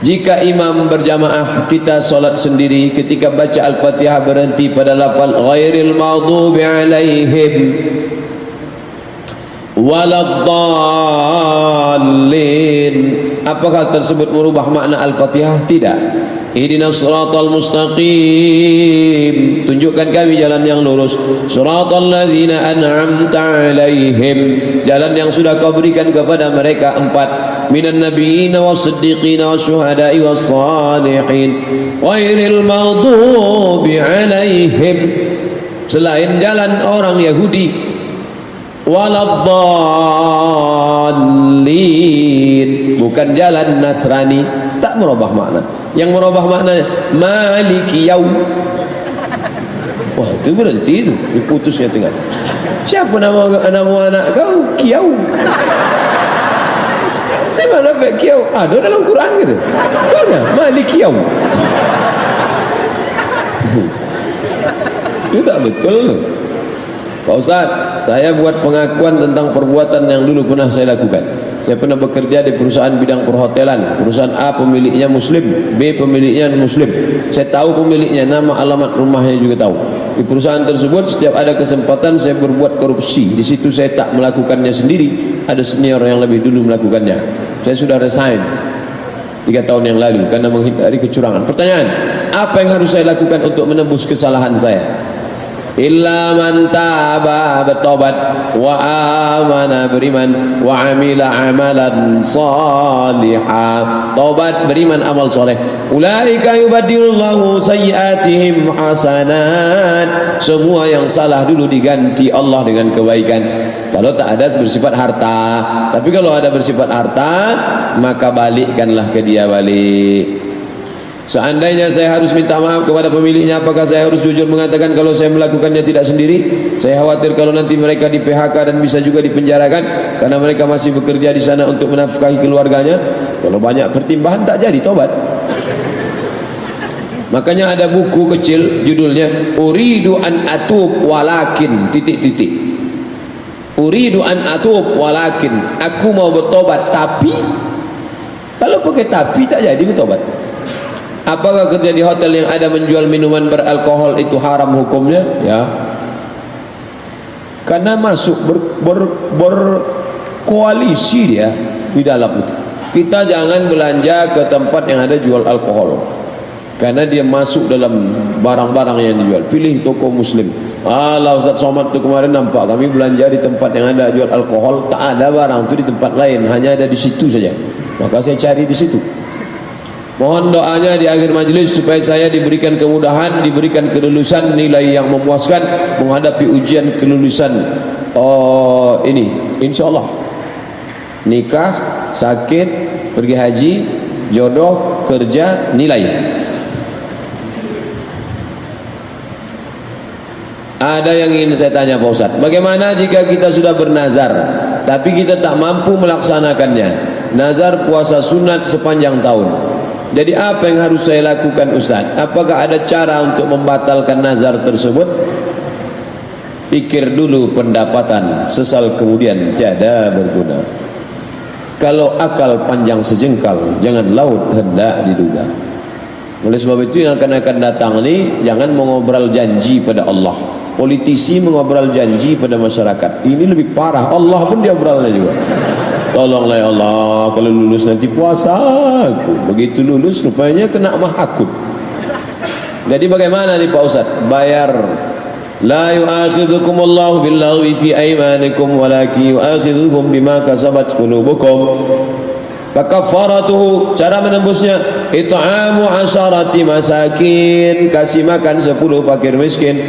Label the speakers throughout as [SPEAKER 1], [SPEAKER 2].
[SPEAKER 1] Jika imam berjamaah, kita solat sendiri, ketika baca Al-Fatihah berhenti pada lafaz ghairil maghdubi alaihim waladdallin, apakah tersebut merubah makna Al-Fatihah? Tidak. Ihdinas siratal mustaqim, tunjukkan kami jalan yang lurus. Siratal ladzina an'amta alaihim, jalan yang sudah kau berikan kepada mereka empat. Minan nabiyyin was-siddiqin wasyuhada'i was-salihin ghairil maghdubi alaihim, selain jalan orang Yahudi, waladdallin, bukan jalan Nasrani. Tak merubah makna. Yang merubah maknanya maliki yaum. Wah, itu berhenti itu, diputusnya tengah. Siapa nama anak kau? Kiyau. Di mana Pak Kiyau? Ada dalam Quran gitu. Mana? Maliki yaum. Itu tak betul. Pak Ustaz, saya buat pengakuan tentang perbuatan yang dulu pernah saya lakukan. Saya pernah bekerja di perusahaan bidang perhotelan. Perusahaan A pemiliknya Muslim, B pemiliknya Muslim. Saya tahu pemiliknya, nama, alamat rumahnya juga tahu. Di perusahaan tersebut setiap ada kesempatan saya berbuat korupsi. Di situ saya tak melakukannya sendiri, ada senior yang lebih dulu melakukannya. Saya sudah resign 3 tahun yang lalu karena menghindari kecurangan. Pertanyaan, apa yang harus saya lakukan untuk menembus kesalahan saya? Illa man taba, bertobat, wa amana, beriman, wa amila amalan salihah, tobat, beriman, amal soleh. Ulaika yubaddilullahu sayyiatihim hasanat, semua yang salah dulu diganti Allah dengan kebaikan. Kalau tak ada bersifat harta, tapi kalau ada bersifat harta, maka balikkanlah ke dia balik. Seandainya saya harus minta maaf kepada pemiliknya, apakah saya harus jujur mengatakan kalau saya melakukannya tidak sendiri? Saya khawatir kalau nanti mereka di PHK dan bisa juga dipenjarakan karena mereka masih bekerja di sana untuk menafkahi keluarganya. Kalau banyak pertimbangan tak jadi tobat. Makanya ada buku kecil judulnya Uridu an atub walakin titik-titik. Uridu an atub walakin, aku mau bertobat tapi, kalau pakai tapi tak jadi bertobat. Apakah kerja di hotel yang ada menjual minuman beralkohol itu haram hukumnya? Ya, karena masuk berkoalisi dia di dalam itu. Kita jangan belanja ke tempat yang ada jual alkohol, karena dia masuk dalam barang-barang yang dijual. Pilih toko Muslim. Alah, Ustaz Somad tu kemarin nampak kami belanja di tempat yang ada jual alkohol, tak ada barang itu di tempat lain, hanya ada di situ saja. Maka saya cari di situ. Mohon doanya di akhir majelis supaya saya diberikan kemudahan, diberikan kelulusan, nilai yang memuaskan menghadapi ujian kelulusan ini, insyaallah. Nikah, sakit, pergi haji, jodoh, kerja, nilai. Ada yang ingin saya tanya Pak Ustaz, bagaimana jika kita sudah bernazar tapi kita tak mampu melaksanakannya? Nazar puasa sunat sepanjang tahun. Jadi apa yang harus saya lakukan Ustaz? Apakah ada cara untuk membatalkan nazar tersebut? Pikir dulu pendapatan, sesal kemudian tiada berguna. Kalau akal panjang sejengkal, jangan laut hendak diduga. Oleh sebab itu yang akan datang ini, jangan mengobrol janji pada Allah. Politisi mengobrol janji pada masyarakat. Ini lebih parah, Allah pun diobrolnya juga. Tolonglah ya Allah, kalau lulus nanti puasa aku. Begitu lulus rupanya kena mahakut. Jadi bagaimana nih Pak Ustaz? Bayar. La yu'akhidhukumullahu billaghwi fi aymanikum walakin yu'akhidhukum bima kasabat qulubukum. Fakaffaratuhu, cara menembusnya it'amu 'asharati masakin, kasih makan 10 fakir miskin.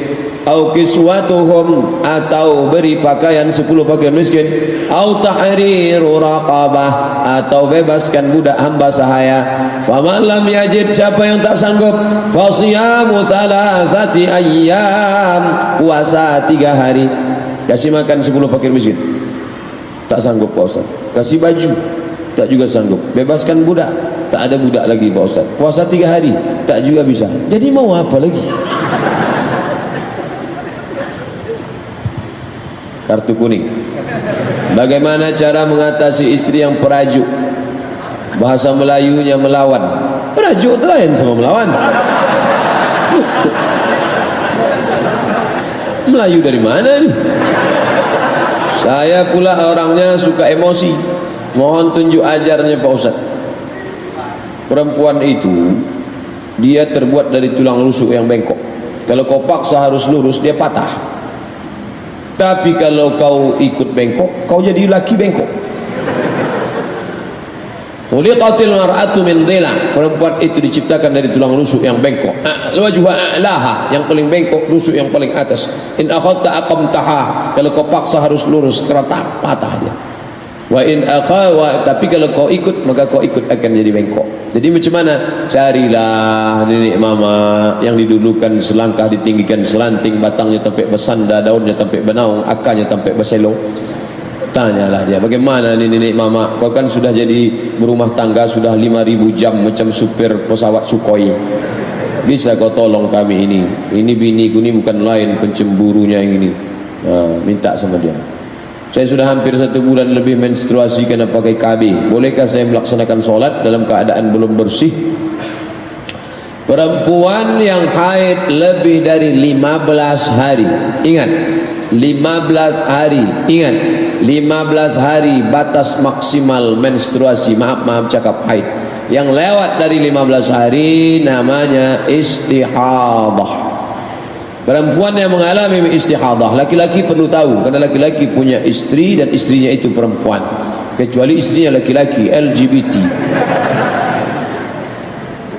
[SPEAKER 1] Au kiswatuhum, atau beri pakaian 10 fakir miskin. Au tahriru raqabah, atau bebaskan budak hamba sahaya. Faman lam yajid, siapa yang tak sanggup, fasiyamu thalathati ayyam, puasa 3 hari. Kasih makan 10 fakir miskin, tak sanggup Pak Ustaz. Kasih baju, tak juga sanggup. Bebaskan budak, tak ada budak lagi Pak Ustaz. Puasa 3 hari, tak juga bisa. Jadi mau apa lagi? Kartu kuning. Bagaimana cara mengatasi istri yang perajuk? bahasa Melayunya melawan. Rajuk lain sama melawan. Melayu dari mana nih? Saya pula orangnya suka emosi. Mohon tunjuk ajarnya Pak Ustaz. Perempuan itu dia terbuat dari tulang rusuk yang bengkok. Kalau kau paksa harus lurus, dia patah. Tapi kalau kau ikut bengkok, kau jadi laki bengkok. Khuliqatil mar'atu min dhila. Perempuan itu diciptakan dari tulang rusuk yang bengkok. Wajhu a'laha, yang paling bengkok, rusuk yang paling atas. In akhadta aqamtaha. Kalau kau paksa harus lurus, keretak, patah dia. Wa in akhawa, tapi kalau kau ikut, maka kau ikut akan jadi bengkok. Jadi macam mana? Carilah nenek mama yang didulukan selangkah ditinggikan selanting, batangnya sampai bersanda, daunnya sampai benaung, akarnya sampai berselo. Tanyalah dia, bagaimana ini nenek mama, kau kan sudah jadi berumah tangga sudah 5.000 jam macam supir pesawat Sukhoi, bisa kau tolong kami ini biniku ini bukan lain pencemburunya yang ini. Minta sama dia, saya sudah hampir 1 bulan lebih menstruasi karena pakai KB, bolehkah saya melaksanakan sholat dalam keadaan belum bersih? Perempuan yang haid lebih dari 15 hari, ingat 15 hari, ingat 15 hari batas maksimal menstruasi. Maaf cakap haid. Yang lewat dari 15 hari namanya istihadah. Perempuan yang mengalami istihadah, laki-laki perlu tahu, karena laki-laki punya istri dan istrinya itu perempuan, kecuali istrinya laki-laki LGBT.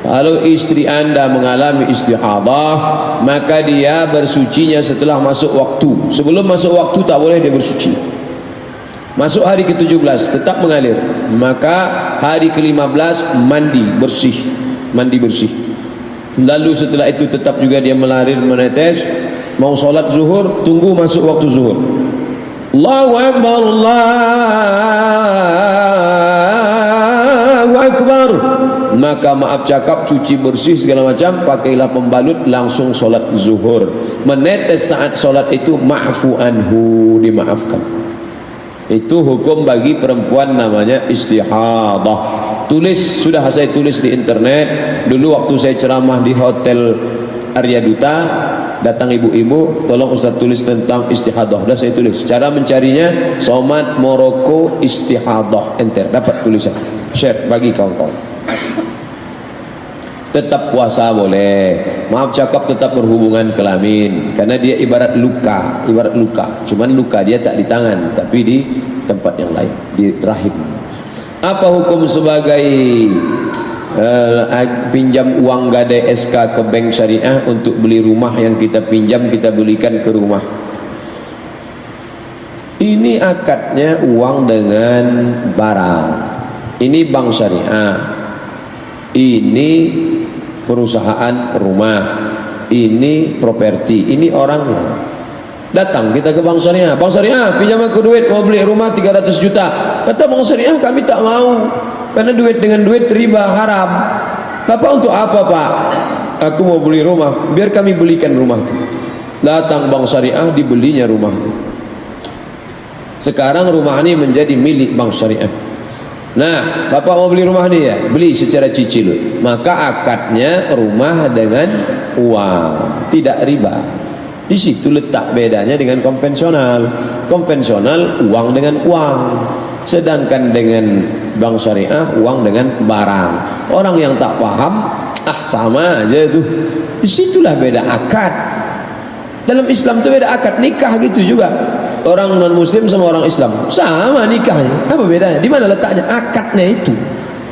[SPEAKER 1] Kalau istri anda mengalami istihadah, maka dia bersucinya setelah masuk waktu. Sebelum masuk waktu tak boleh dia bersuci. Masuk hari ke-17 tetap mengalir, maka hari ke-15 mandi bersih. Lalu setelah itu tetap juga dia melarir menetes. Mau sholat zuhur, tunggu masuk waktu zuhur. Allahu Akbar, Allahu Akbar. Maka maaf cakap, cuci bersih segala macam, pakailah pembalut, langsung sholat zuhur. Menetes saat sholat itu ma'fu anhu, dimaafkan. Itu hukum bagi perempuan namanya istihadah. Tulis, sudah saya tulis di internet. Dulu waktu saya ceramah di Hotel Arya Duta, datang ibu-ibu, tolong Ustaz tulis tentang istihadah. Sudah saya tulis. Cara mencarinya, Somat Moroko istihadah, enter, dapat tulisan. Share bagi kawan-kawan. Tetap puasa boleh, maaf cakap tetap berhubungan kelamin, karena dia ibarat luka, cuman luka dia tak di tangan tapi di tempat yang lain, di rahim. Apa hukum sebagai pinjam uang gadai SK ke bank syariah untuk beli rumah yang kita pinjam, kita belikan ke rumah? Ini akadnya uang dengan barang. Ini bank syariah, ini perusahaan rumah, ini properti, ini orangnya. Datang kita ke bank syariah, bank syariah pinjam aku duit mau beli rumah 300 juta. Kata bank syariah kami tak mau, karena duit dengan duit riba haram. Bapak untuk apa Pak? Aku mau beli rumah, biar kami belikan rumah itu. Datang bank syariah, dibelinya rumah itu. Sekarang rumah ini menjadi milik bank syariah. Nah, Bapak mau beli rumah ini ya, beli secara cicil. Maka akadnya rumah dengan uang, tidak riba. Di situ letak bedanya dengan konvensional. Konvensional uang dengan uang, sedangkan dengan bank syariah uang dengan barang. Orang yang tak paham, sama aja itu. Disitulah beda akad. Dalam Islam itu beda akad, nikah gitu juga. Orang non muslim sama orang Islam sama nikahnya, apa bedanya? Di mana letaknya? Akadnya itu.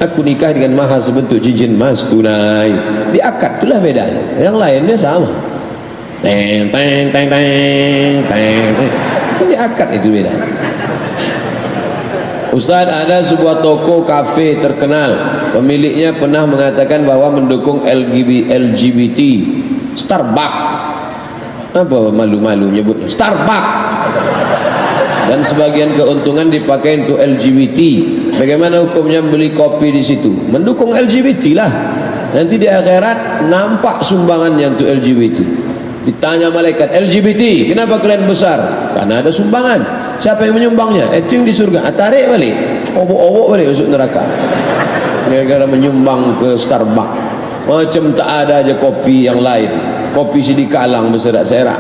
[SPEAKER 1] Aku nikah dengan mahar sebentuk cincin emas tunai, di akad itulah bedanya. Yang lainnya sama. Teng teng teng teng teng. Di akad itu beda. Ustaz, ada sebuah toko kafe terkenal, pemiliknya pernah mengatakan bahwa mendukung LGBT. Starbucks, apa malu-malu nyebutnya Starbucks, dan sebagian keuntungan dipakai untuk LGBT. Bagaimana hukumnya beli kopi di situ? Mendukung LGBT lah. Nanti di akhirat nampak sumbangannya untuk LGBT. Ditanya malaikat, LGBT kenapa kalian besar? Karena ada sumbangan. Siapa yang menyumbangnya? Itu yang di surga. Tarik balik, obok-obok balik masuk neraka. gara-gara menyumbang ke Starbucks. Macam tak ada aja kopi yang lain. Kopi Sidikalang berserak-serak.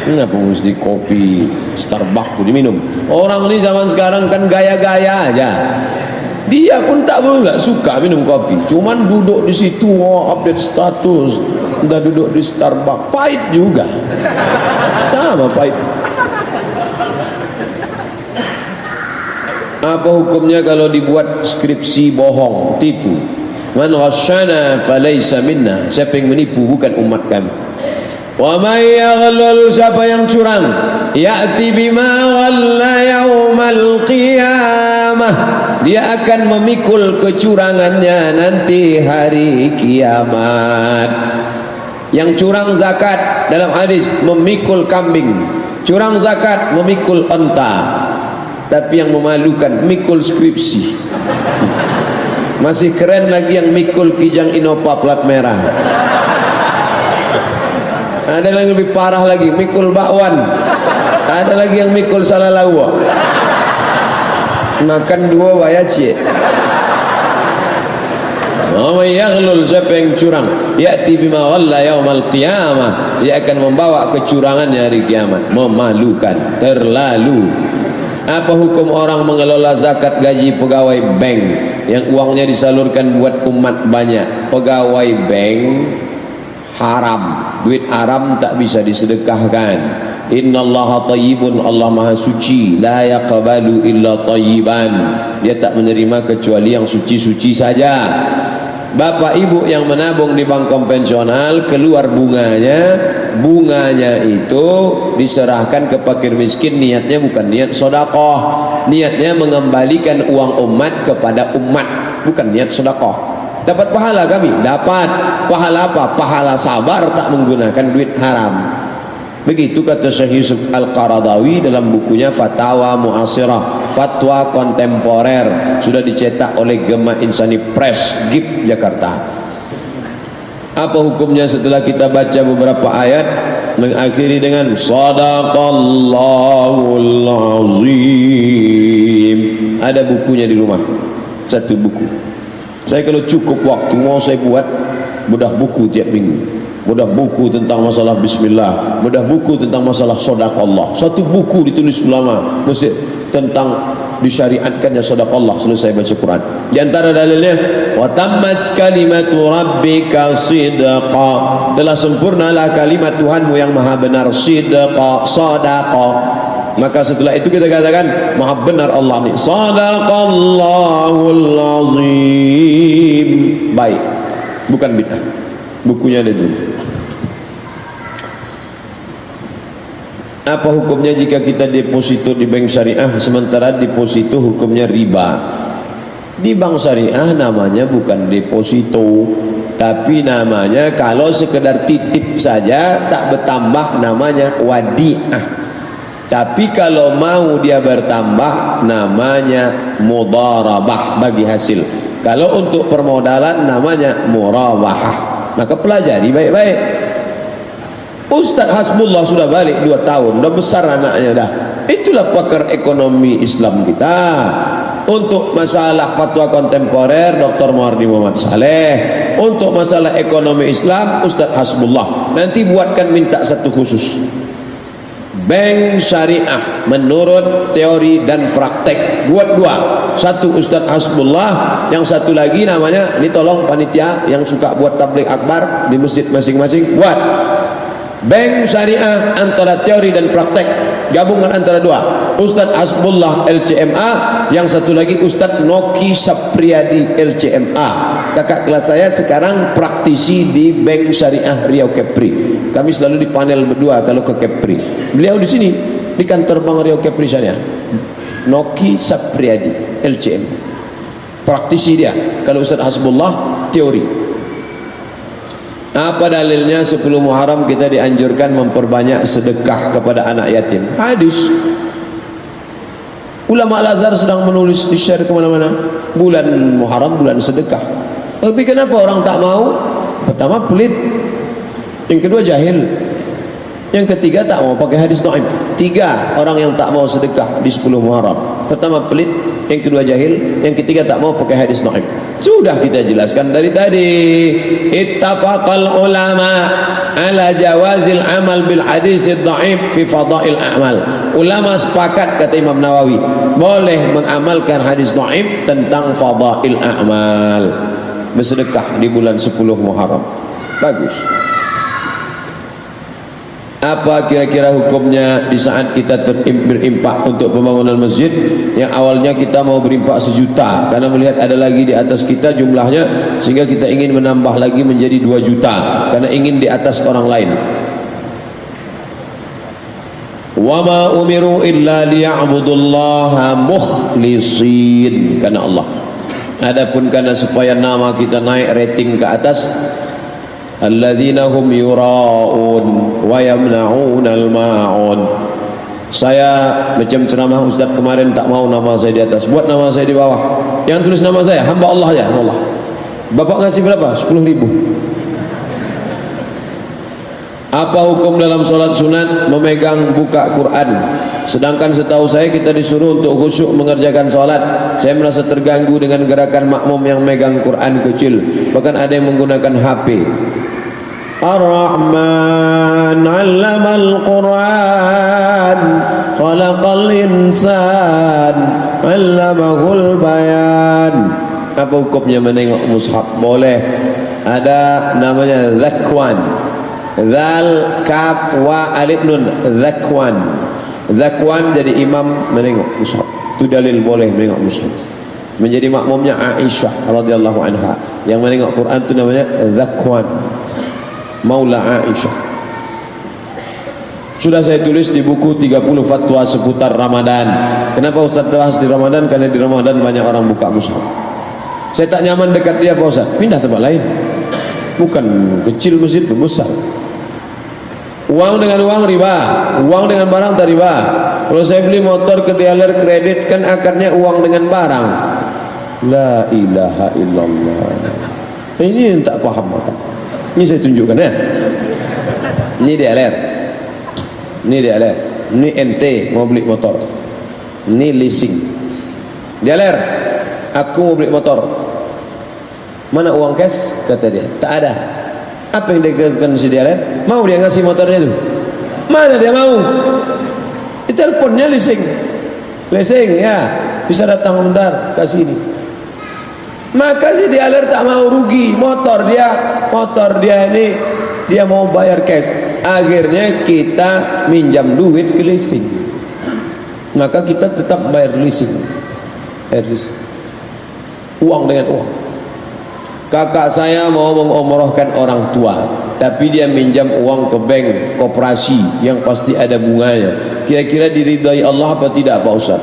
[SPEAKER 1] Kenapa mesti kopi Starbucks tu diminum? Orang ni zaman sekarang kan gaya-gaya aja. Dia pun tak suka minum kopi. Cuman duduk di situ, update status. Dah duduk di Starbucks. Pahit juga. Sama pahit. Apa hukumnya kalau dibuat skripsi bohong, tipu? Man ghasyana falaysa minna. Siapa yang menipu bukan umat kami. Wa may yaghlul, siapa yang curang, ya'ti bima ghalla yaumal qiyamah, dia akan memikul kecurangannya nanti hari kiamat. Yang curang zakat dalam hadis memikul kambing, curang zakat memikul unta. Tapi yang memalukan mikul skripsi. Masih keren lagi yang mikul Kijang Innova plat merah. Ada yang lebih parah lagi, mikul bakwan. Ada lagi yang mikul salah lawa. Makan dua bayar cik. Wa yaghlul, siapa yang curang, ya'ti bima ghalla yaumal qiyamah, dia akan membawa kecurangannya hari kiamat. Memalukan, terlalu. Apa hukum orang mengelola zakat gaji pegawai bank yang uangnya disalurkan buat umat banyak? Pegawai bank haram, duit haram tak bisa disedekahkan. Innallaha thayyibun, Allah maha suci, la yaqbalu illa thayyiban, dia tak menerima kecuali yang suci-suci saja. Bapak ibu yang menabung di bank konvensional, keluar bunganya, bunganya itu diserahkan ke fakir miskin. Niatnya bukan niat sedekah, niatnya mengembalikan uang umat kepada umat, bukan niat sedekah. Dapat pahala kami? Dapat. Pahala apa? Pahala sabar tak menggunakan duit haram. Begitu kata Syekh Yusuf Al-Qaradawi dalam bukunya Fatawa Mu'asirah, fatwa kontemporer, sudah dicetak oleh Gema Insani Press, GIP Jakarta. Apa hukumnya setelah kita baca beberapa ayat mengakhiri dengan Sadaqallahul Azim? Ada bukunya di rumah, satu buku. Saya kalau cukup waktu mau saya buat bedah buku tiap minggu. Bedah buku tentang masalah bismillah, bedah buku tentang masalah sedekah. Satu buku ditulis ulama Mesir tentang disyariatkannya sedekah selesai baca Quran. Di antara dalilnya, wa tammat kalimatu rabbika sidqa, telah sempurnalah kalimat Tuhanmu yang maha benar, sidqa, sedekah. Maka setelah itu kita katakan maha benar Allah ni, Sadaqallahul Azim. Baik, bukan bid'ah. Bukunya ada dulu. Apa hukumnya jika kita deposito di bank syariah sementara deposito hukumnya riba? Di bank syariah namanya bukan deposito, tapi namanya kalau sekedar titip saja tak bertambah namanya wadiah. Tapi kalau mau dia bertambah namanya mudharabah, bagi hasil. Kalau untuk permodalan namanya murawahah. Maka pelajari baik-baik. Ustaz Hasbullah sudah balik 2 tahun, dah besar anaknya dah. Itulah pakar ekonomi Islam kita. Untuk masalah fatwa kontemporer Dr. Muhardi Muhammad Saleh. Untuk masalah ekonomi Islam Ustaz Hasbullah. Nanti buatkan minta satu khusus. Bank syariah menurut teori dan praktek. Buat 2. Satu Ustaz Hasbullah, yang satu lagi namanya, ini tolong panitia yang suka buat tabligh akbar di masjid masing-masing, buat bank syariah antara teori dan praktek, gabungan antara 2. Ustaz Hasbullah LCMA, yang satu lagi Ustaz Noki Sapriyadi LCMA. Kakak kelas saya sekarang praktisi di Bank Syariah Riau Kepri. Kami selalu di panel berdua kalau ke Kepri. Beliau di sini di kantor Bank Riau Kepri Syariah. Noki Sapriyadi LCM, praktisi dia. Kalau Ustaz Hasbullah teori. Apa dalilnya 10 Muharram kita dianjurkan memperbanyak sedekah kepada anak yatim? Hadis. Ulama Al-Azhar sedang menulis, di-share kemana-mana. Bulan Muharram bulan sedekah. Tapi kenapa orang tak mau? Pertama pelit, yang kedua jahil, yang ketiga tak mau pakai hadis Nu'aim. 3 orang yang tak mau sedekah di 10 Muharram. Pertama pelit, yang kedua jahil, yang ketiga tak mau pakai hadis dhaif. Sudah kita jelaskan dari tadi. Ittafaqal ulama ala jawazil amal bil hadis dhaif fi fadail a'mal. Ulama sepakat, kata Imam Nawawi, boleh mengamalkan hadis dhaif tentang fadail a'mal. Bersedekah di bulan 10 Muharram. Bagus. Apa kira-kira hukumnya di saat kita berimpak untuk pembangunan masjid yang awalnya kita mau berimpak 1 juta karena melihat ada lagi di atas kita jumlahnya sehingga kita ingin menambah lagi menjadi 2 juta karena ingin di atas orang lain. Wa ma umiru illa liya'budullaha mukhlisin, karena Allah. Adapun karena supaya nama kita naik rating ke atas, alladzina hum yura'un wa yamna'unal ma'un. Saya macam ceramah Ustaz kemarin, tak mau nama saya di atas, buat nama saya di bawah. Yang tulis nama saya hamba Allah ya, Allah. Bapak ngasih berapa? 10.000. Apa hukum dalam solat sunat memegang buka Quran? Sedangkan setahu saya kita disuruh untuk khusyuk mengerjakan solat. Saya merasa terganggu dengan gerakan makmum yang megang Quran kecil, bahkan ada yang menggunakan HP. Ar-Rahman 'allamal Quran, khalaqal insan, 'allamahul bayan. Apa hukumnya menengok mushaf? Boleh. Ada namanya zakwan. Zal kaf wa alif nun, zakwan. Zakwan jadi imam menengok mushaf. Itu dalil boleh menengok mushaf. Menjadi makmumnya Aisyah radhiyallahu anha. Yang menengok Quran itu namanya zakwan. Maula Aisyah. Sudah saya tulis di buku 30 fatwa seputar Ramadan. Kenapa Ustaz bahas di Ramadan? Karena di Ramadan banyak orang buka mushaf. Saya tak nyaman dekat dia Pak Ustaz, pindah tempat lain. Bukan kecil masjid itu, besar. Uang dengan uang riba, uang dengan barang tak riba. Kalau saya beli motor ke dealer kredit kan akarnya uang dengan barang. La ilaha illallah. Ini yang tak paham makan. Ini saya tunjukkan ya. Ini dealer. Ini dealer. Ini ente mau beli motor. Ini leasing. Dealer, aku mau beli motor. Mana uang cash? Kata dia, tak ada. Apa yang dia katakan si dealer? Mau dia ngasih motornya itu? Mana dia mau? Di teleponnya leasing. Leasing ya, bisa datang bentar, kasih ini. Maka si dealer tak mau rugi. Motor dia ini dia mau bayar cash. Akhirnya kita minjam duit ke leasing. Maka kita tetap bayar leasing. Uang dengan uang. Kakak saya mau mengumrohkan orang tua, tapi dia minjam uang ke bank koperasi yang pasti ada bunganya. Kira-kira diridai Allah apa tidak Pak Ustaz?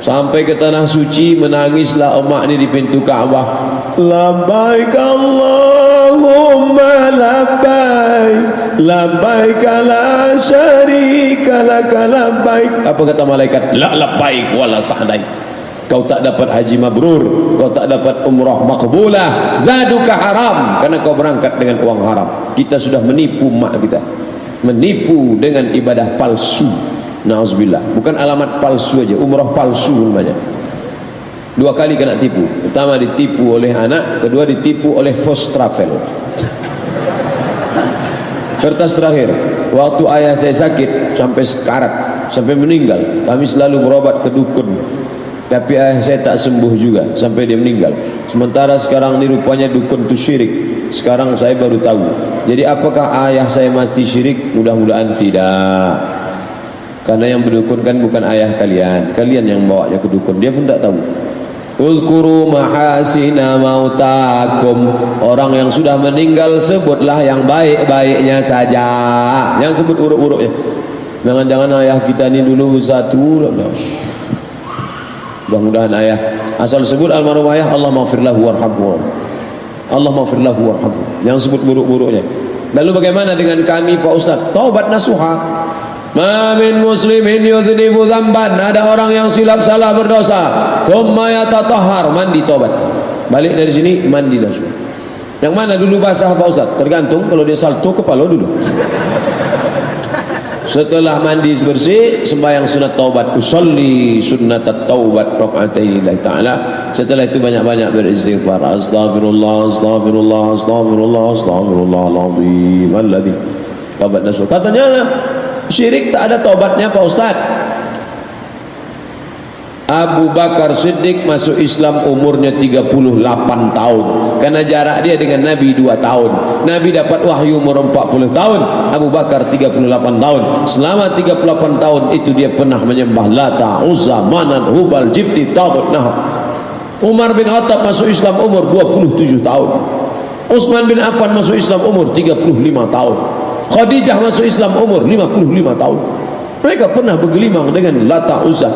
[SPEAKER 1] Sampai ke tanah suci menangislah emak ini di pintu Ka'bah. Labbaik Allahumma labbaik, labbaik la syarika laka labbaik. Apa kata malaikat? La labbaik wala sa'daik. Kau tak dapat haji mabrur, kau tak dapat umrah makbulah, zaduka haram, karena kau berangkat dengan uang haram. Kita sudah menipu mak kita, menipu dengan ibadah palsu. Nauzubillah. Bukan alamat palsu aja, umrah palsu namanya. 2 kali kena tipu. Pertama ditipu oleh anak, kedua ditipu oleh first travel. Kertas terakhir, waktu ayah saya sakit sampai sekarat, sampai meninggal, kami selalu berobat ke dukun. Tapi ayah saya tak sembuh juga sampai dia meninggal. Sementara sekarang ini rupanya dukun itu syirik. Sekarang saya baru tahu. Jadi apakah ayah saya mesti syirik? Mudah-mudahan tidak. Karena yang berdukun kan bukan ayah kalian. Kalian yang bawanya ke dukun. Dia pun tak tahu. Uzkuru mahasina mautakum. Orang yang sudah meninggal sebutlah yang baik-baiknya saja. Yang sebut buruk-buruknya. Jangan-jangan ayah kita ini dulu satu. Mudah-mudahan ayah asal sebut almarhum ayah, Allah maghfirlahu warhamhu, Allah maghfirlahu warhamhu. Yang sebut buruk-buruknya. Lalu bagaimana dengan kami Pak Ustaz? Taubat nasuha. Ma min muslimin yudhnibu dzamban. Ada orang yang silap salah berdosa, thumma yatatahhar, mandi taubat. Balik dari sini mandi nasuha. Yang mana dulu basah Pak Ustaz? Tergantung, kalau dia salto kepala dulu. Setelah mandi bersih, sembahyang sunat taubat. Usolli sunnat taubat raka'ataini lillahi ta'ala. Setelah itu banyak-banyak beristighfar. Astaghfirullah, astaghfirullah, astaghfirullah, astaghfirullahaladzim alladzi taubat nasuh. Katanya syirik tak ada taubatnya Pak Ustaz. Abu Bakar Siddiq masuk Islam umurnya 38 tahun, karena jarak dia dengan Nabi 2 tahun. Nabi dapat wahyu umur 40 tahun, Abu Bakar 38 tahun. Selama 38 tahun itu dia pernah menyembah Lata, Uzza, Manat, Hubal, Jibti, Tagut, Nahab. Umar bin Khattab masuk Islam umur 27 tahun. Utsman bin Affan masuk Islam umur 35 tahun. Khadijah masuk Islam umur 55 tahun. Mereka pernah bergelimang dengan Lata, Uzza.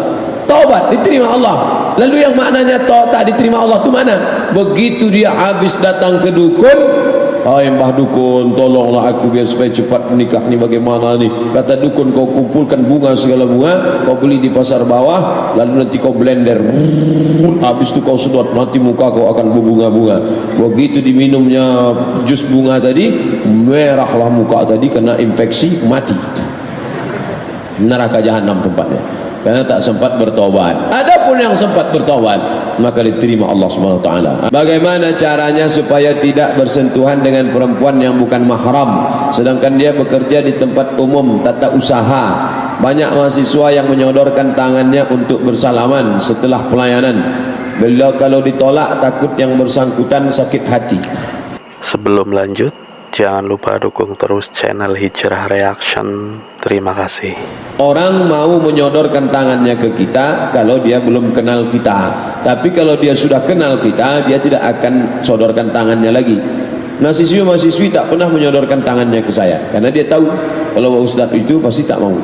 [SPEAKER 1] Taubat diterima Allah. Lalu yang maknanya tak diterima Allah itu mana? Begitu dia habis datang ke dukun, hai mbah dukun, tolonglah aku biar supaya cepat menikah ni, bagaimana ni? Kata dukun, kau kumpulkan bunga, segala bunga kau beli di pasar bawah, lalu nanti kau blender, habis itu kau sedot, nanti muka kau akan berbunga-bunga. Begitu diminumnya jus bunga tadi, merahlah muka tadi, kena infeksi, mati. Neraka jahanam tempatnya, karena tak sempat bertobat. Adapun yang sempat bertobat, maka diterima Allah Subhanahu wa taala. Bagaimana caranya supaya tidak bersentuhan dengan perempuan yang bukan mahram, sedangkan dia bekerja di tempat umum tata usaha? Banyak mahasiswa yang menyodorkan tangannya untuk bersalaman setelah pelayanan. Kalau ditolak, takut yang bersangkutan sakit hati.
[SPEAKER 2] Sebelum lanjut, jangan lupa dukung terus channel Hijrah Reaction. Terima kasih.
[SPEAKER 1] Orang mau menyodorkan tangannya ke kita kalau dia belum kenal kita. Tapi kalau dia sudah kenal kita, dia tidak akan sodorkan tangannya lagi. Mahasiswi tak pernah menyodorkan tangannya ke saya, karena dia tahu kalau Ustaz itu pasti tak mau.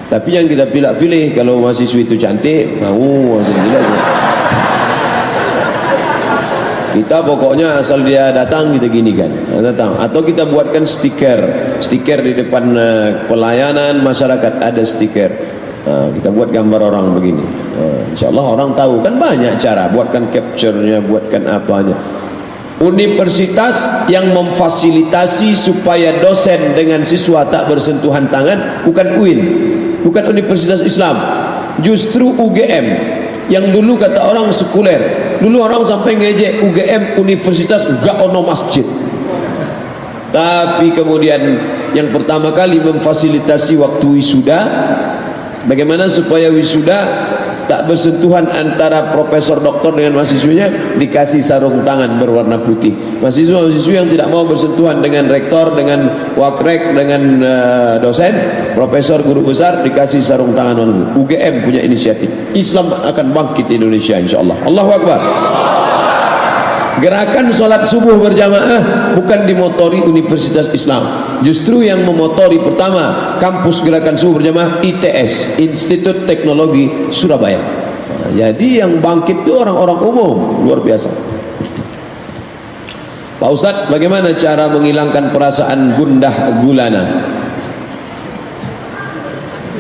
[SPEAKER 1] Tapi yang kita pilih-pilih, kalau mahasiswi itu cantik, mau, alhamdulillah. Kita pokoknya asal dia datang, kita gini kan, datang. Atau kita buatkan stiker di depan pelayanan masyarakat, ada stiker. Kita buat gambar orang begini. InsyaAllah orang tahu, kan banyak cara. Buatkan capture-nya, buatkan apanya. Universitas yang memfasilitasi supaya dosen dengan siswa tak bersentuhan tangan bukan UIN, bukan Universitas Islam, justru UGM. Yang dulu kata orang sekuler, dulu orang sampai ngejek UGM universitas gak ono masjid. Tapi kemudian yang pertama kali memfasilitasi waktu wisuda, bagaimana supaya wisuda tak bersentuhan antara profesor doktor dengan mahasiswinya, dikasih sarung tangan berwarna putih. Mahasiswa-mahasiswi yang tidak mau bersentuhan dengan rektor, dengan wakrek, dengan dosen, profesor, guru besar, dikasih sarung tangan warna putih. UGM punya inisiatif. Islam akan bangkit di Indonesia insyaAllah. Allahu Akbar. Gerakan sholat subuh berjamaah bukan dimotori Universitas Islam, justru yang memotori pertama kampus gerakan subuh berjamaah ITS, Institut Teknologi Surabaya. Jadi yang bangkit itu orang-orang umum, luar biasa. Pak Ustadz, bagaimana cara menghilangkan perasaan gundah gulana?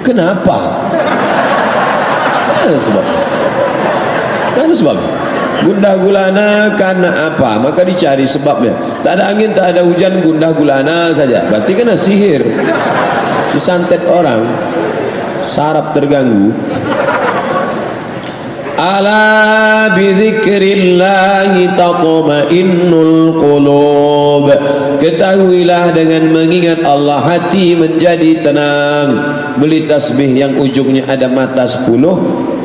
[SPEAKER 1] Kenapa? Ada sebab. Ada sebab. Gundah gulana karena apa? Maka dicari sebabnya. Tak ada angin, tak ada hujan, gundah gulana saja. Berarti kena sihir. Disantet orang, saraf terganggu. Ala bizikrillahi tatma'innul qulub. Ketahuilah dengan mengingat Allah hati menjadi tenang. Beli tasbih yang ujungnya ada mata 10,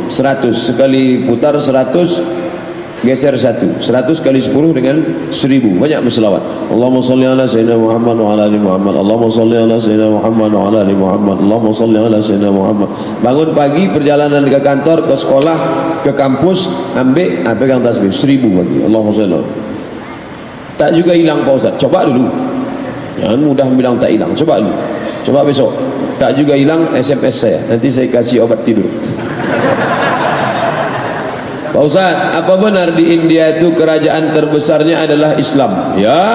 [SPEAKER 1] 100 sekali putar 100, geser 100 kali 10 dengan 1000. Banyak berselawat. Allahumma salli ala sayyidina Muhammad wa ala ali Muhammad. Allahumma salli ala sayyidina Muhammad wa ala ali Muhammad. Allahumma salli ala sayyidina Muhammad. Bangun pagi, perjalanan ke kantor, ke sekolah, ke kampus, ambil, pegang tasbih 1000 lagi. Allahumma salli. Tak juga hilang Pak Ustaz. Coba dulu. Jangan mudah bilang tak hilang. Coba dulu. Coba besok. Tak juga hilang, SMS saya. Nanti saya kasih obat tidur. Pak Ustaz, apa benar di India itu kerajaan terbesarnya adalah Islam? Ya,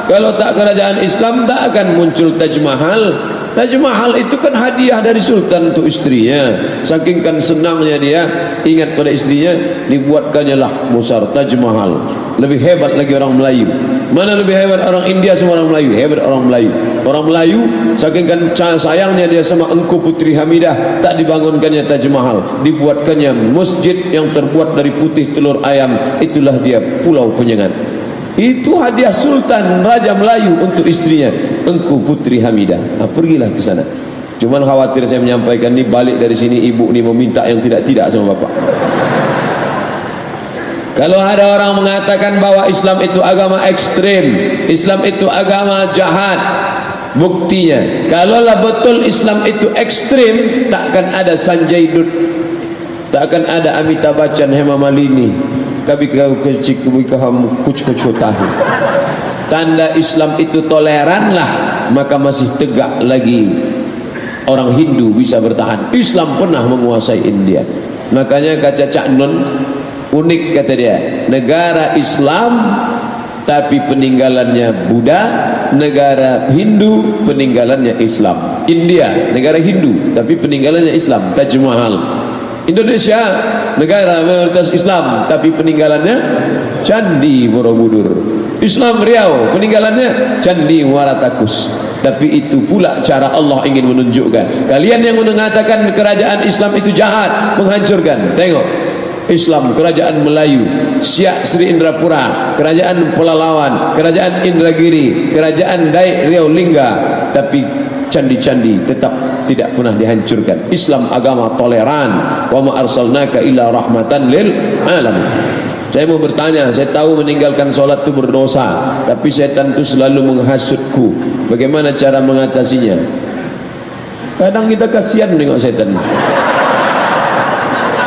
[SPEAKER 1] kalau tak kerajaan Islam tak akan muncul Taj Mahal. Taj Mahal itu kan hadiah dari Sultan untuk istrinya. Saking kan senangnya dia ingat pada istrinya, dibuatkannya lah besar Taj Mahal. Lebih hebat lagi orang Melayu. Mana lebih hebat orang India sama orang Melayu? Hebat orang Melayu. Orang Melayu saking kan sayangnya dia sama Engku Putri Hamidah, tak dibangunkannya Taj Mahal, dibuatkannya masjid yang terbuat dari putih telur ayam. Itulah dia Pulau Penyengat. Itu hadiah Sultan Raja Melayu untuk istrinya Engku Putri Hamidah. Pergilah ke sana. Cuman khawatir saya menyampaikan ni, balik dari sini ibu ni meminta yang tidak-tidak sama bapak. Kalau ada orang mengatakan bahwa Islam itu agama ekstrem, Islam itu agama jahat, buktinya kalaulah betul Islam itu ekstrem, takkan ada Sanjay Dutt, takkan ada Amitabh Bachchan, Hema Malini, tanda Islam itu toleranlah, maka masih tegak lagi orang Hindu bisa bertahan. Islam pernah menguasai India. Makanya kata Cak Nun, unik kata dia, negara Islam tapi peninggalannya Buddha, negara Hindu peninggalannya Islam. India negara Hindu tapi peninggalannya Islam, Taj Mahal. Indonesia negara mayoritas Islam tapi peninggalannya Candi Borobudur. Islam Riau peninggalannya Candi Muara Takus. Tapi itu pula cara Allah ingin menunjukkan. Kalian yang mengatakan kerajaan Islam itu jahat, menghancurkan, tengok Islam, kerajaan Melayu, Siak Sri Indrapura, kerajaan Pelalawan, kerajaan Indragiri, kerajaan Daik Riau Lingga, tapi candi-candi tetap tidak pernah dihancurkan. Islam agama toleran. Wa ma arsalnaka illa rahmatan lil alamin. Saya mau bertanya, saya tahu meninggalkan solat itu berdosa, tapi setan itu selalu menghasutku. Bagaimana cara mengatasinya? Kadang kita kasihan menengok setan.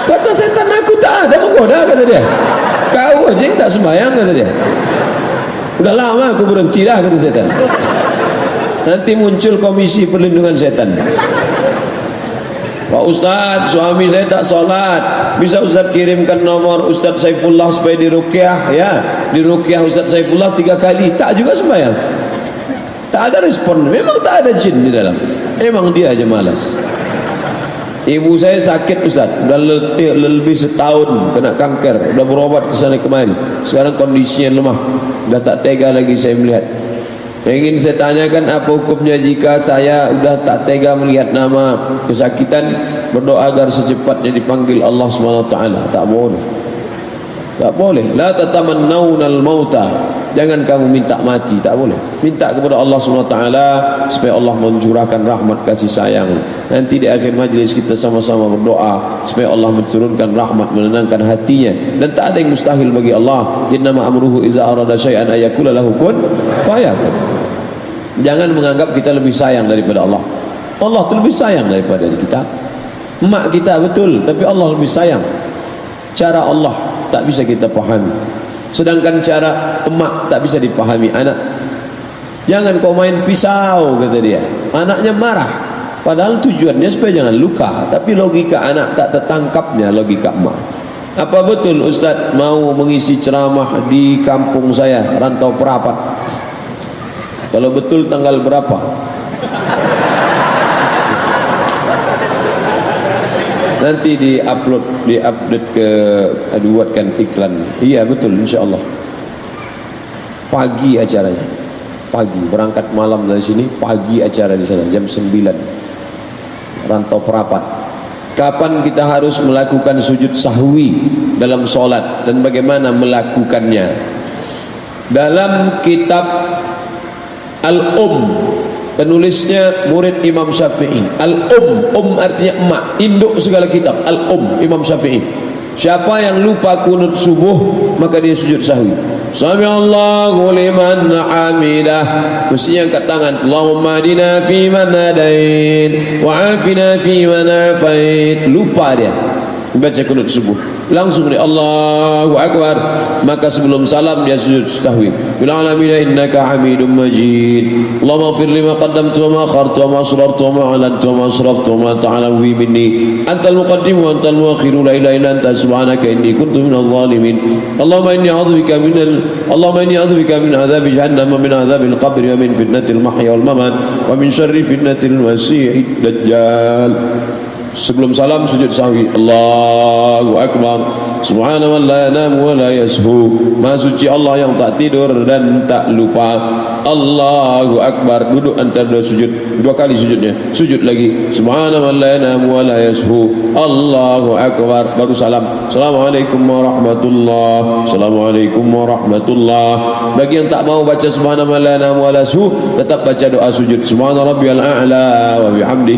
[SPEAKER 1] Kata setan, aku tak ada menggoda, kata dia. Kau aja yang tak sembahyang, kata dia. Udah lama aku berhenti dah, kata setan. Nanti muncul komisi perlindungan setan. Pak Ustaz, suami saya tak solat, bisa Ustaz kirimkan nomor Ustaz Saifullah supaya diruqyah, ya? Diruqyah Ustaz Saifullah 3 kali. Tak juga sembahyang. Tak ada respon. Memang tak ada jin di dalam. Memang dia aja malas. Ibu saya sakit Ustaz, udah lebih setahun kena kanker, udah berobat ke sana kemari. Sekarang kondisinya lemah, dah tak tega lagi saya melihat. Ingin saya tanyakan, apa hukumnya jika saya udah tak tega melihat nama kesakitan, berdoa agar secepatnya dipanggil Allah SWT? Tak boleh. Tak boleh. La tatamannawna al-mauta. Jangan kamu minta mati, tak boleh. Minta kepada Allah SWT supaya Allah mencurahkan rahmat kasih sayang. Nanti di akhir majlis kita sama-sama berdoa supaya Allah menurunkan rahmat, menenangkan hatinya. Dan tak ada yang mustahil bagi Allah. Innama amruhu iza arada syai'an ayakula lahu kun fayakun. Jangan menganggap kita lebih sayang daripada Allah. Allah itu lebih sayang daripada kita. Mak kita betul, tapi Allah lebih sayang. Cara Allah tak bisa kita pahami, sedangkan cara emak tak bisa dipahami anak. Jangan kau main pisau, kata dia. Anaknya marah, padahal tujuannya supaya jangan luka, tapi logika anak tak tertangkapnya logika emak. Apa betul Ustaz mau mengisi ceramah di kampung saya, Rantau Perapat? Kalau betul tanggal berapa? Nanti diupdate ke, dibuatkan iklan. Iya betul, insya Allah. Pagi acaranya, pagi, berangkat malam dari sini, pagi acara di sana jam 9. Rantau Perapat. Kapan kita harus melakukan sujud sahwi dalam solat dan bagaimana melakukannya? Dalam kitab Al-Um, penulisnya murid Imam Syafi'i. Al-Um artinya emak, induk segala kitab. Al-Um, Imam Syafi'i. Siapa yang lupa kunut subuh, maka dia sujud sahwi. Sami Allahu liman hamidah. Mestinya angkat tangan. Allahumma hadina fi man hadain wa afina fi man afait. Lupa dia baca kunut subuh, langsung dia Allahu Akbar, maka sebelum salam dia sujud sahwi. Bil alamin innaka Hamidum Majid. Allahumma ighfir lima qaddamtu wa ma akhartu wa ma asrartu wa ma alantu wa ma asraftu wa ma ta'ala bi minni antal muqaddim wa antal muakhir la ilaha illa anta subhanaka inni kuntu minadh dhalimin. Allahumma inni a'udzubika min adzabi jahannam wa min adzabil qabr wa min fitnatil mahya wal mamat wa min syarri fitnatil masiihid dajjal. Sebelum salam sujud sahwi. Allahu Akbar. Subhana man la yanamu wa la yashu. Maha suci Allah yang tak tidur dan tak lupa. Allahu Akbar. Duduk antara dua sujud, dua kali sujudnya. Sujud lagi. Subhana man la yanamu wa la yashu. Allahu Akbar. Baru salam. Assalamualaikum warahmatullahi. Assalamualaikum warahmatullahi. Bagi yang tak mau baca subhana man la yanamu wa la yashu, tetap baca doa sujud. Subhana rabbiyal a'la wa bihamdi.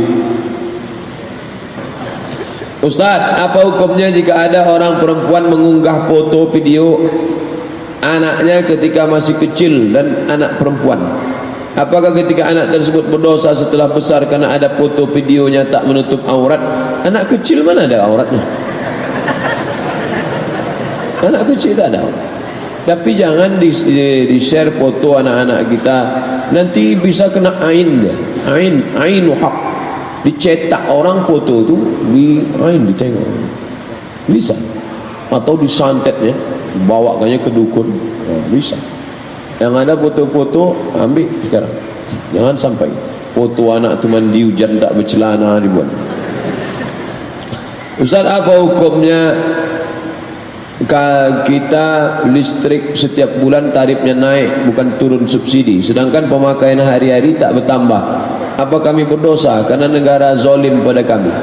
[SPEAKER 1] Ustaz, apa hukumnya jika ada orang perempuan mengunggah foto video anaknya ketika masih kecil dan anak perempuan? Apakah ketika anak tersebut berdosa setelah besar karena ada foto videonya tak menutup aurat? Anak kecil mana ada auratnya? Anak kecil tak ada aurat. Tapi jangan di-share foto anak-anak kita, nanti bisa kena ain dia. Ainu haq. Dicetak orang foto itu ditengok bisa, atau disantetnya bawakannya ke dukun, bisa. Yang ada foto-foto ambil sekarang, jangan sampai foto anak tu mandi hujan tak bercelana dibuat. Ustaz, apa hukumnya kita listrik setiap bulan tarifnya naik bukan turun subsidi, sedangkan pemakaian hari-hari tak bertambah? Apa kami berdosa karena negara zalim pada kami?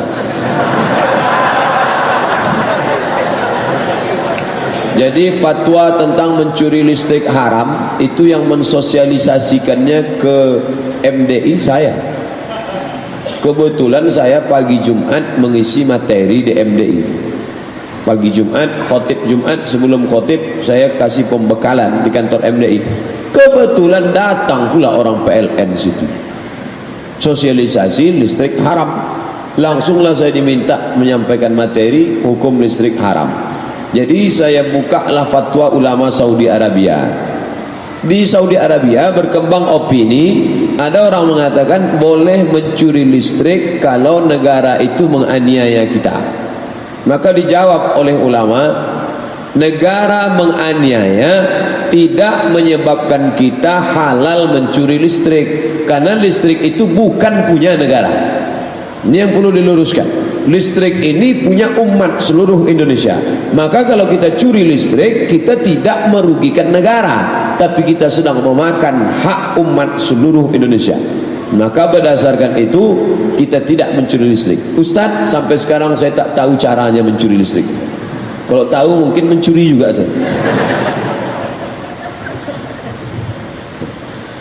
[SPEAKER 1] Jadi fatwa tentang mencuri listrik haram itu yang mensosialisasikannya ke MDI saya. Kebetulan saya pagi Jumat mengisi materi di MDI. Pagi Jumat, khotib Jumat, sebelum khotib saya kasih pembekalan di kantor MDI. Kebetulan datang pula orang PLN situ. Sosialisasi listrik haram. Langsunglah saya diminta menyampaikan materi hukum listrik haram. Jadi saya bukalah fatwa ulama Saudi Arabia. Di Saudi Arabia berkembang opini, ada orang mengatakan boleh mencuri listrik kalau negara itu menganiaya kita. Maka dijawab oleh ulama, negara menganiaya tidak menyebabkan kita halal mencuri listrik, karena listrik itu bukan punya negara. Ini yang perlu diluruskan. Listrik ini punya umat seluruh Indonesia. Maka kalau kita curi listrik, kita tidak merugikan negara, tapi kita sedang memakan hak umat seluruh Indonesia. Maka berdasarkan itu kita tidak mencuri listrik. Ustaz, sampai sekarang saya tak tahu caranya mencuri listrik. Kalau tahu mungkin mencuri juga saya.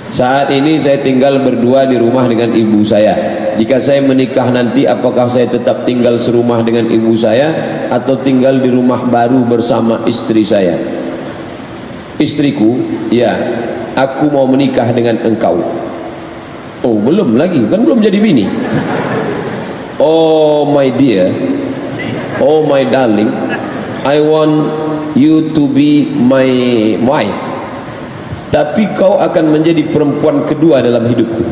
[SPEAKER 1] Saat ini saya tinggal berdua di rumah dengan ibu saya. Jika saya menikah nanti, apakah saya tetap tinggal serumah dengan ibu saya atau tinggal di rumah baru bersama istri saya? Istriku, ya, aku mau menikah dengan engkau. Oh, belum lagi, kan belum jadi bini. Oh my dear, oh my darling, I want you to be my wife. Tapi kau akan menjadi perempuan kedua dalam hidupku.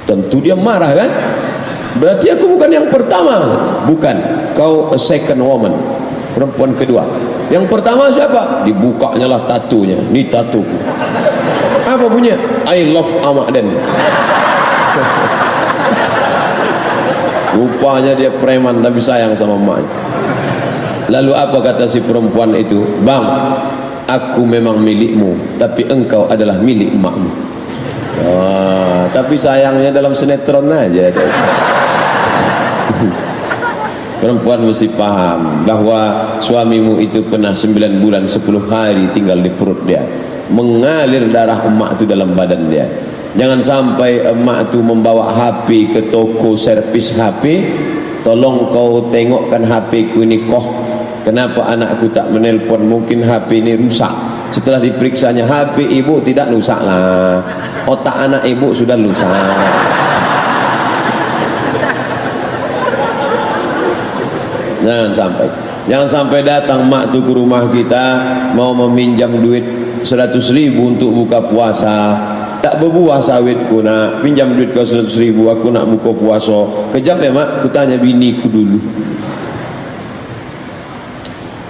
[SPEAKER 1] Tentu dia marah kan? Berarti aku bukan yang pertama. Bukan, kau a second woman, perempuan kedua. Yang pertama siapa? Dibukanya lah tatunya. Ini tatuku. Apa punya? I love Ahmad Den. Rupanya dia preman tapi sayang sama emaknya. Lalu apa kata si perempuan itu? Bang, aku memang milikmu, tapi engkau adalah milik emakmu. Tapi sayangnya dalam sinetron aja. Perempuan mesti paham bahwa suamimu itu pernah 9 bulan 10 hari tinggal di perut dia, mengalir darah emak itu dalam badan dia. Jangan sampai emak itu membawa HP ke toko servis HP, tolong kau tengokkan HP ku ini koh, kenapa anakku tak menelpon, mungkin HP ini rusak. Setelah diperiksanya, HP ibu tidak rusak lah, otak anak ibu sudah rusak. Jangan sampai datang mak tu ke rumah kita mau meminjam duit 100.000 untuk buka puasa, tak berbuah sawitku, nak pinjam duit kau 100.000, aku nak buka puasa. Kejap ya mak, ku tanya biniku dulu.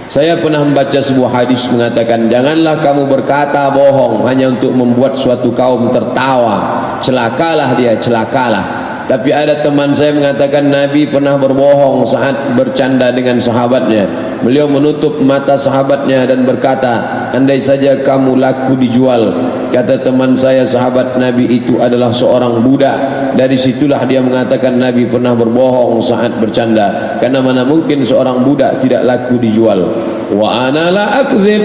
[SPEAKER 1] Saya pernah membaca sebuah hadis mengatakan, janganlah kamu berkata bohong hanya untuk membuat suatu kaum tertawa. Celakalah dia, celakalah. Tapi ada teman saya mengatakan Nabi pernah berbohong saat bercanda dengan sahabatnya. Beliau menutup mata sahabatnya dan berkata, andai saja kamu laku dijual. Kata teman saya, sahabat Nabi itu adalah seorang budak. Dari situlah dia mengatakan Nabi pernah berbohong saat bercanda, karena mana mungkin seorang budak tidak laku dijual. Wa ana la akzib,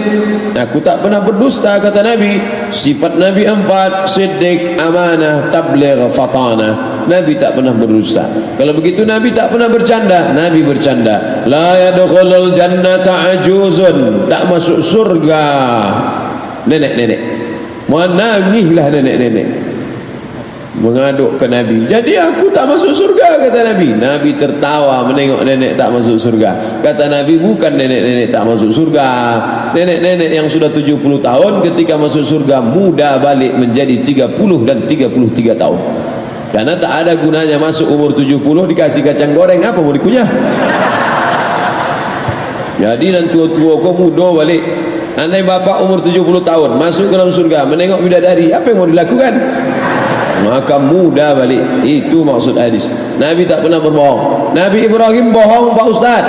[SPEAKER 1] aku tak pernah berdusta, kata Nabi. Sifat Nabi 4, siddiq, amanah, tabligh, fatanah. Nabi tak pernah berdusta. Kalau begitu Nabi tak pernah bercanda. Nabi bercanda. La yadkhulul jannata ajuzun, tak masuk surga nenek-nenek. Menangislah nenek-nenek mengaduk ke Nabi. Jadi aku tak masuk surga, kata Nabi. Nabi tertawa menengok nenek tak masuk surga. Kata Nabi, bukan nenek-nenek tak masuk surga. Nenek-nenek yang sudah 70 tahun ketika masuk surga muda balik menjadi 30 dan 33 tahun. Karena tak ada gunanya masuk umur 70 dikasih kacang goreng, apa mau dikunyah? Jadi dan tua-tua kau muda balik. Andai bapak umur 70 tahun masuk ke dalam surga menengok bidadari, apa yang mau dilakukan? Maka muda balik. Itu maksud hadis. Nabi tak pernah berbohong. Nabi Ibrahim bohong, Pak Ustaz.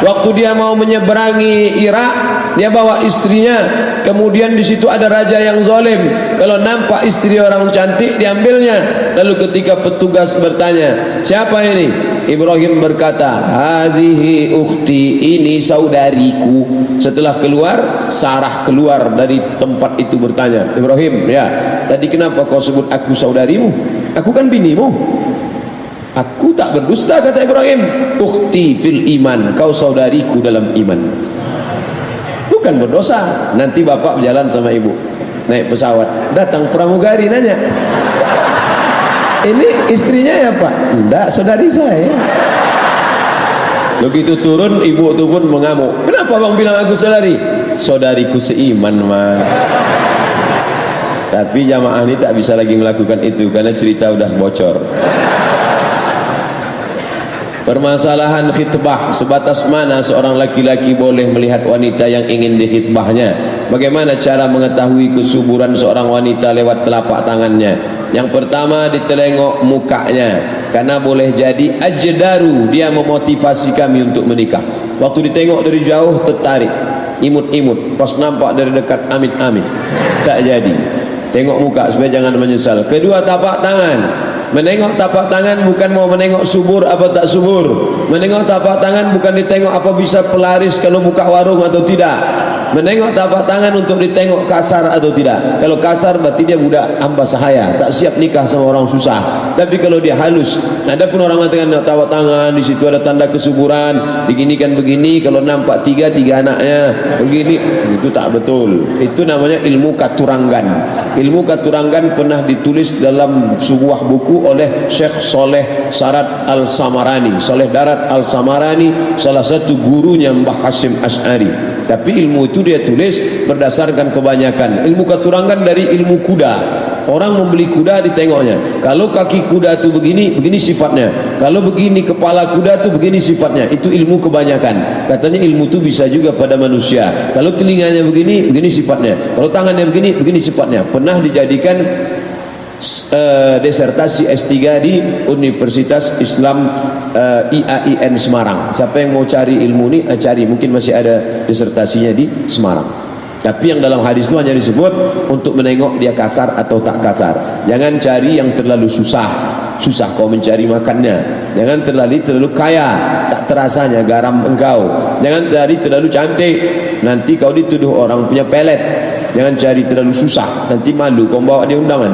[SPEAKER 1] Waktu dia mau menyeberangi Irak, dia bawa istrinya. Kemudian di situ ada raja yang zalim. Kalau nampak istri orang cantik diambilnya. Lalu ketika petugas bertanya, siapa ini? Ibrahim berkata, hazihi ukhti, ini saudariku. Setelah keluar, Sarah keluar dari tempat itu bertanya, Ibrahim, ya, tadi kenapa kau sebut aku saudarimu? Aku kan binimu. Aku tak berdusta, kata Ibrahim. Ukhti fil iman, kau saudariku dalam iman. Bukan berdosa. Nanti bapak berjalan sama ibu naik pesawat, datang pramugari nanya, ini istrinya ya Pak? Enggak, saudari saya. Begitu turun, ibu itu pun mengamuk. Kenapa bang bilang aku saudari? Saudariku seiman mah. Tapi jamaah ini tak bisa lagi melakukan itu karena cerita udah bocor. Permasalahan khitbah, sebatas mana seorang laki-laki boleh melihat wanita yang ingin dikhitbahnya? Bagaimana cara mengetahui kesuburan seorang wanita lewat telapak tangannya? Yang pertama, ditelengok mukanya, karena boleh jadi ajdaru, dia memotivasi kami untuk menikah. Waktu ditengok dari jauh tertarik, imut-imut, pas nampak dari dekat amit-amit, tak jadi. Tengok muka supaya jangan menyesal. Kedua, tapak tangan. Menengok tapak tangan bukan mau menengok subur apa tak subur. Menengok tapak tangan bukan ditengok apa bisa pelaris kalau buka warung atau tidak. Menengok tapak tangan untuk ditengok kasar atau tidak. Kalau kasar berarti dia budak hamba sahaya, tak siap nikah sama orang susah. Tapi kalau dia halus, ada pun orang mengatakan tapak tangan di situ ada tanda kesuburan, diginikan begini, kalau nampak tiga anaknya begini, itu tak betul. Itu namanya ilmu katurangan. Ilmu katurangan pernah ditulis dalam sebuah buku oleh Syekh Soleh Sarat Al-Samarani. Soleh Darat Al-Samarani salah satu gurunya Mbah Hasyim Asy'ari. Tapi ilmu itu dia tulis berdasarkan kebanyakan. Ilmu katurangan dari ilmu kuda. Orang membeli kuda ditengoknya. Kalau kaki kuda itu begini, begini sifatnya. Kalau begini kepala kuda itu begini sifatnya. Itu ilmu kebanyakan. Katanya ilmu itu bisa juga pada manusia. Kalau telinganya begini, begini sifatnya. Kalau tangannya begini, begini sifatnya. Pernah dijadikan disertasi S3 di Universitas Islam IAIN Semarang. Siapa yang mau cari ilmu ini, cari, mungkin masih ada disertasinya di Semarang. Tapi yang dalam hadis itu hanya disebut untuk menengok dia kasar atau tak kasar. Jangan cari yang terlalu susah kau mencari makannya. Jangan terlalu kaya, tak terasanya garam engkau. Jangan cari terlalu cantik, nanti kau dituduh orang punya pelet. Jangan cari terlalu susah, nanti malu kau bawa dia undangan.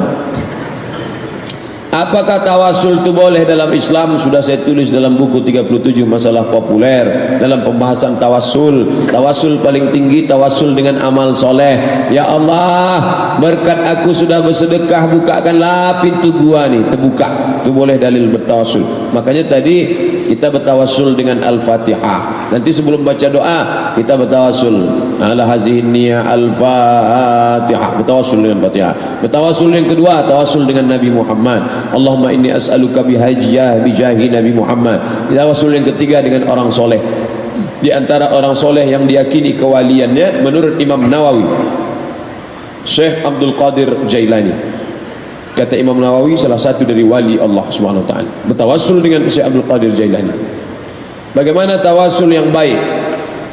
[SPEAKER 1] Apakah tawasul itu boleh dalam Islam? Sudah saya tulis dalam buku 37 masalah populer. Dalam pembahasan tawasul, tawasul paling tinggi tawasul dengan amal soleh. Ya Allah, berkat aku sudah bersedekah, bukakanlah pintu gua nih, terbuka. Itu boleh dalil bertawasul. Makanya tadi kita bertawasul dengan Al-Fatihah. Nanti sebelum baca doa kita bertawasul ala hazihin niyah Al-Fatihah, bertawasul dengan Fatihah. Bertawasul yang kedua, tawasul dengan Nabi Muhammad. Allahumma inni as'aluka bijahi Nabi Muhammad. Tawasul yang ketiga dengan orang soleh. Di antara orang soleh yang diyakini kewaliannya menurut Imam Nawawi, Syekh Abdul Qadir Jailani. Kata Imam Nawawi, salah satu dari wali Allah Subhanahu wa taala bertawassul dengan Syekh Abdul Qadir Jailani. Bagaimana tawassul yang baik?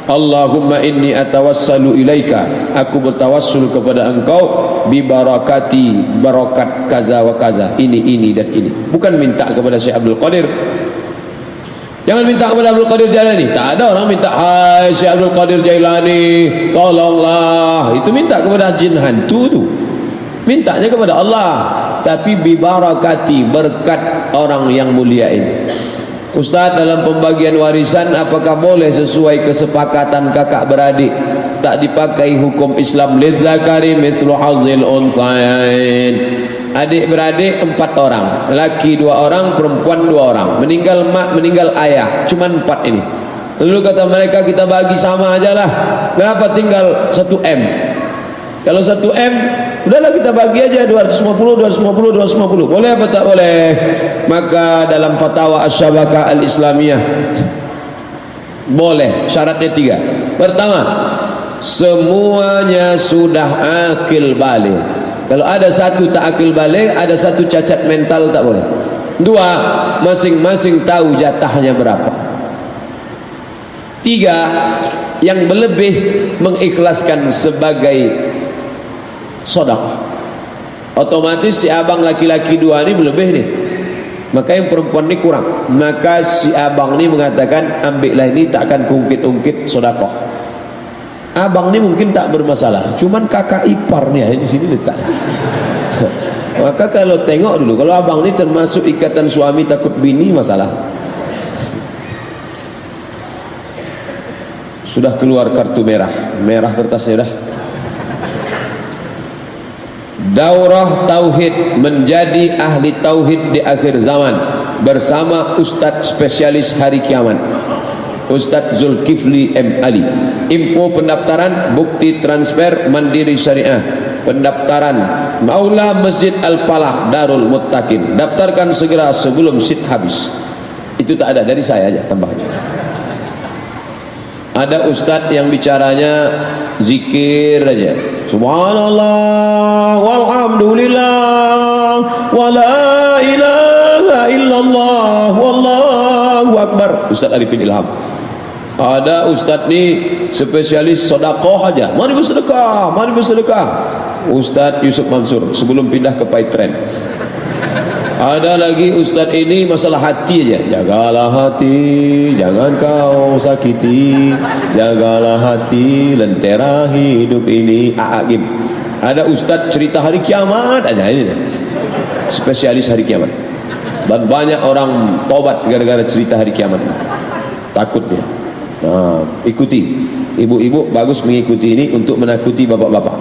[SPEAKER 1] Allahumma inni atawassalu ilaika, aku bertawassul kepada engkau bi barakati, barakat kaza wa kaza, ini dan ini. Bukan minta kepada Syekh Abdul Qadir. Jangan minta kepada Abdul Qadir Jailani. Tak ada orang minta, hai Syekh Abdul Qadir Jailani tolonglah. Itu minta kepada jin hantu tu. Mintanya kepada Allah. Tapi bi barakati, berkat orang yang mulia ini. Ustaz, dalam pembagian warisan apakah boleh sesuai kesepakatan kakak beradik, tak dipakai hukum Islam? Lizzakari mislu hazil unsayain. Adik beradik 4 orang, laki 2 orang, perempuan 2 orang. Meninggal mak, meninggal ayah, cuma 4 ini. Lalu kata mereka, kita bagi sama aja lah. Berapa tinggal 1 M? Kalau 1 M, udahlah kita bagi aja 250. Boleh apa tak boleh? Maka dalam fatwa Asy-Syabakah Al-Islamiyah boleh, syaratnya 3. Pertama, semuanya sudah akil balik. Kalau ada satu tak akil balik, ada satu cacat mental, tak boleh. 2, masing-masing tahu jatahnya berapa. 3, yang berlebih mengikhlaskan sebagai sedekah. Otomatis si abang laki-laki 2 ni berlebih ni, maka yang perempuan ni kurang. Maka si abang ni mengatakan, ambillah ini, takkan ungkit-ungkit sedekah. Abang ni mungkin tak bermasalah, cuman kakak ipar ni di sini letak. Maka kalau tengok dulu, kalau abang ni termasuk ikatan suami takut bini, masalah. Sudah keluar kartu merah kertasnya dah. Daurah Tauhid, menjadi ahli Tauhid di akhir zaman, bersama Ustadz spesialis hari kiamat, Ustadz Zulkifli M. Ali. Info pendaftaran, bukti transfer Mandiri Syariah, pendaftaran Maula Masjid Al-Falah Darul Muttaqin. Daftarkan segera sebelum seat habis. Itu tak ada, dari saya aja tambahnya. Ada ustadz yang bicaranya zikir aja, subhanallah walhamdulillah wala ilaha illallah wallahu akbar. Ustadz Arifin Ilham. Ada ustadz ni spesialis sedekah aja, mari bersedekah. Ustadz Yusuf Mansur sebelum pindah ke Paitren. Ada lagi ustadz ini masalah hati aja, jagalah hati, jangan kau sakiti, jagalah hati, lentera hidup ini. A'agim. Ada ustadz cerita hari kiamat aja, ini spesialis hari kiamat. Dan banyak orang tobat gara-gara cerita hari kiamat. Takut dia. Nah, ikuti. Ibu-ibu bagus mengikuti ini untuk menakuti bapak-bapak.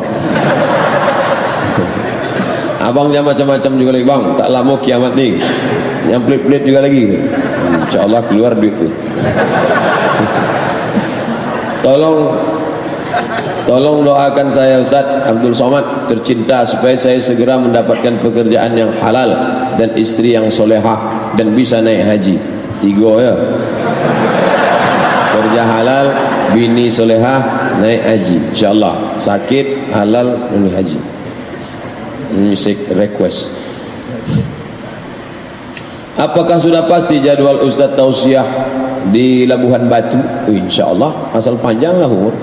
[SPEAKER 1] Abang jangan macam-macam juga lagi bang, tak lama kiamat ni. Yang pelit-pelit juga lagi. InsyaAllah keluar duit tu. Tolong doakan saya Ustaz Abdul Somad tercinta, supaya saya segera mendapatkan pekerjaan yang halal dan istri yang solehah dan bisa naik haji. 3 ya. Kerja halal, bini solehah, naik haji. InsyaAllah sakit halal naik haji. Music request. Apakah sudah pasti jadwal Ustaz tausiah di Labuhan Batu? InsyaAllah, asal panjang lah umur.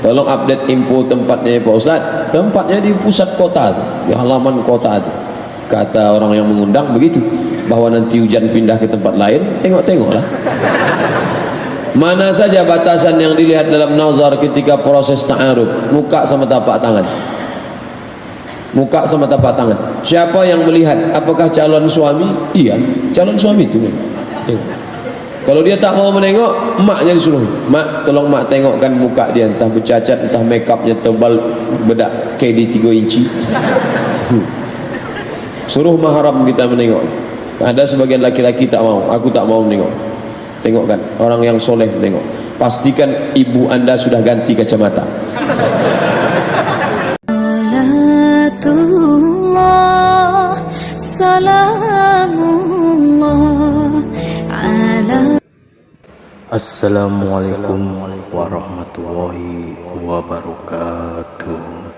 [SPEAKER 1] Tolong update info tempatnya Pak Ustaz. Tempatnya di pusat kota tu, di halaman kota tu. Kata orang yang mengundang begitu, bahwa nanti hujan pindah ke tempat lain, tengok-tengoklah. Mana saja batasan yang dilihat dalam nazar ketika proses ta'aruf? Muka sama tapak tangan. Muka sama tapak tangan. Siapa yang melihat? Apakah calon suami? Iya, calon suami itu. Tengok. Kalau dia tak mau menengok, maknya disuruh, mak tolong mak tengokkan muka dia, entah bercacat, entah make upnya tebal bedak KD 3 inci. Suruh mahram kita menengok. Ada sebagian laki-laki tak mau, aku tak mau menengok. Tengokkan orang yang soleh menengok. Pastikan ibu anda sudah ganti kacamata.
[SPEAKER 2] Assalamualaikum warahmatullahi wabarakatuh.